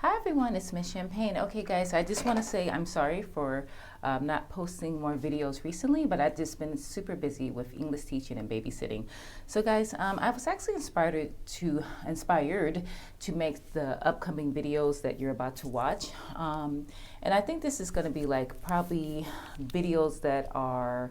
Hi everyone, it's Miss Champagne. Okay guys, I just want to say I'm sorry for not posting more videos recently, but I've just been super busy with English teaching and babysitting. So guys, I was actually inspired to make the upcoming videos that you're about to watch. And I think this is going to be like probably videos that are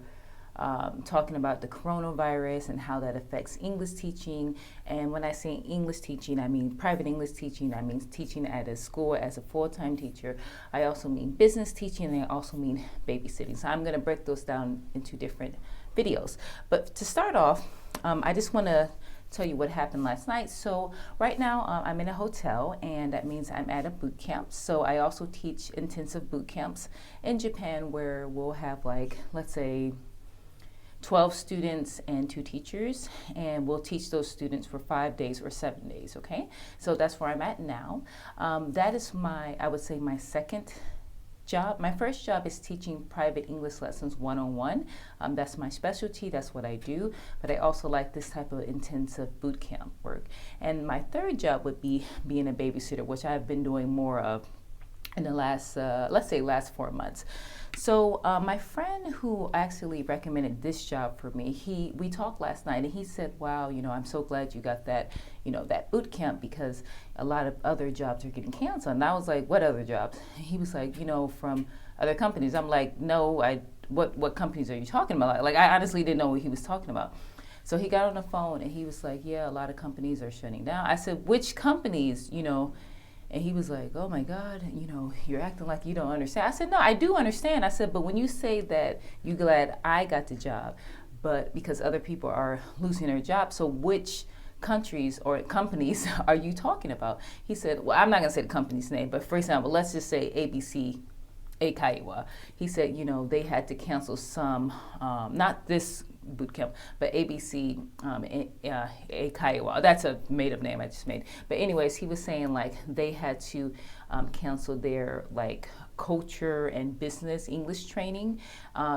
talking about the coronavirus and how that affects English teaching. And when I say English teaching, I mean private English teaching. I mean teaching at a school as a full-time teacher. I also mean business teaching, and I also mean babysitting. So I'm going to break those down into different videos. But to start off, I just want to tell you what happened last night. So right now I'm in a hotel, and that means I'm at a boot camp. So I also teach intensive boot camps in Japan where we'll have, like, let's say 12 students and 2 teachers, and we'll teach those students for 5 days or 7 days. Okay, so that's where I'm at now. That is I would say my second job. My first job is teaching private English lessons one-on-one. That's my specialty, that's what I do, but I also like this type of intensive boot camp work. And my third job would be being a babysitter, which I've been doing more of in the last, let's say last 4 months. So my friend who actually recommended this job for me, we talked last night, and he said, wow, I'm so glad you got that, that boot camp, because a lot of other jobs are getting canceled. And I was like, what other jobs? And he was like, from other companies. I'm like, no, what companies are you talking about? Like, I honestly didn't know what he was talking about. So he got on the phone and he was like, yeah, a lot of companies are shutting down. I said, which companies, And he was like, oh my God, you're acting like you don't understand. I said, no, I do understand. I said, but when you say that you're glad I got the job, but because other people are losing their jobs, so which countries or companies are you talking about? He said, well, I'm not going to say the company's name, but for example, let's just say ABC Eikaiwa. He said, they had to cancel some, not this boot camp, but ABC Eikaiwa. That's a made-up name I just made. But anyways, he was saying like they had to cancel their like culture and business English training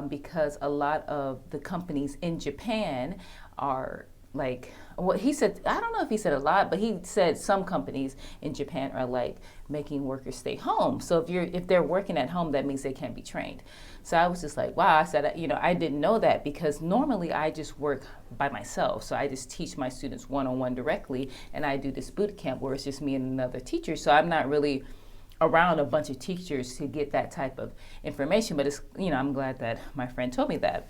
because a lot of the companies in Japan are like, what he said, I don't know if he said a lot, but he said some companies in Japan are like making workers stay home. So if they're working at home, that means they can't be trained. So I was just like, wow. I said, I didn't know that, because normally I just work by myself. So I just teach my students one-on-one directly, and I do this boot camp where it's just me and another teacher. So I'm not really around a bunch of teachers to get that type of information. But it's, I'm glad that my friend told me that.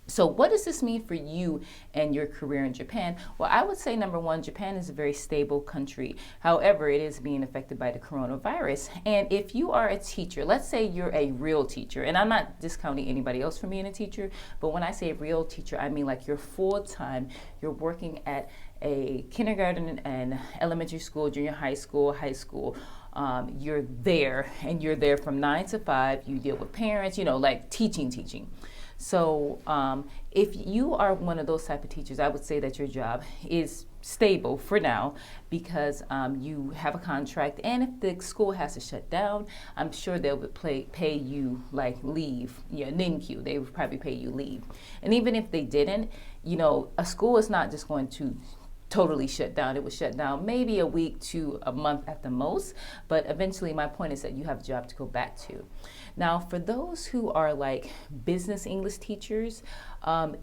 So what does this mean for you and your career in Japan? Well, I would say, number one, Japan is a very stable country. However, it is being affected by the coronavirus. And if you are a teacher, let's say you're a real teacher, and I'm not discounting anybody else from being a teacher, but when I say real teacher, I mean like you're full-time, you're working at a kindergarten and elementary school, junior high school, you're there, and you're there from 9 to 5, you deal with parents, like teaching. So if you are one of those type of teachers, I would say that your job is stable for now, because you have a contract, and if the school has to shut down, I'm sure they would pay you like leave, ninkyu. They would probably pay you leave. And even if they didn't, a school is not just going to totally shut down. It was shut down maybe a week to a month at the most, but eventually my point is that you have a job to go back to. Now, for those who are like business English teachers,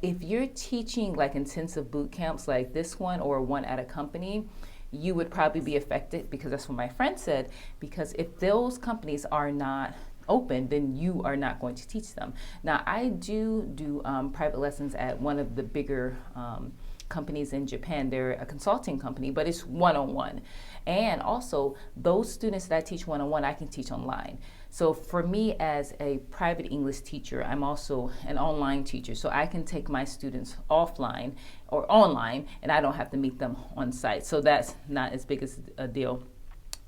if you're teaching like intensive boot camps like this one or one at a company, you would probably be affected, because that's what my friend said, because if those companies are not open, then you are not going to teach them. Now, I do private lessons at one of the bigger companies in Japan. They're a consulting company, but it's one-on-one. And also, those students that I teach one-on-one, I can teach online. So for me as a private English teacher, I'm also an online teacher. So I can take my students offline or online, and I don't have to meet them on site. So that's not as big as a deal.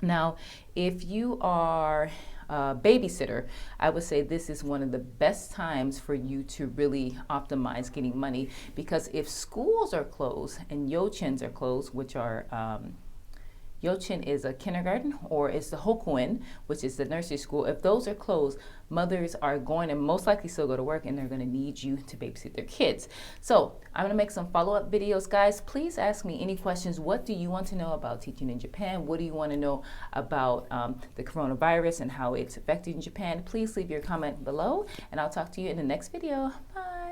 Now, if you are babysitter, I would say this is one of the best times for you to really optimize getting money, because if schools are closed and yochens are closed, which are Yochin is a kindergarten, or it's the Hokuin, which is the nursery school. If those are closed, mothers are going to most likely still go to work, and they're going to need you to babysit their kids. So I'm going to make some follow-up videos, guys. Please ask me any questions. What do you want to know about teaching in Japan? What do you want to know about the coronavirus and how it's affecting Japan? Please leave your comment below, and I'll talk to you in the next video. Bye.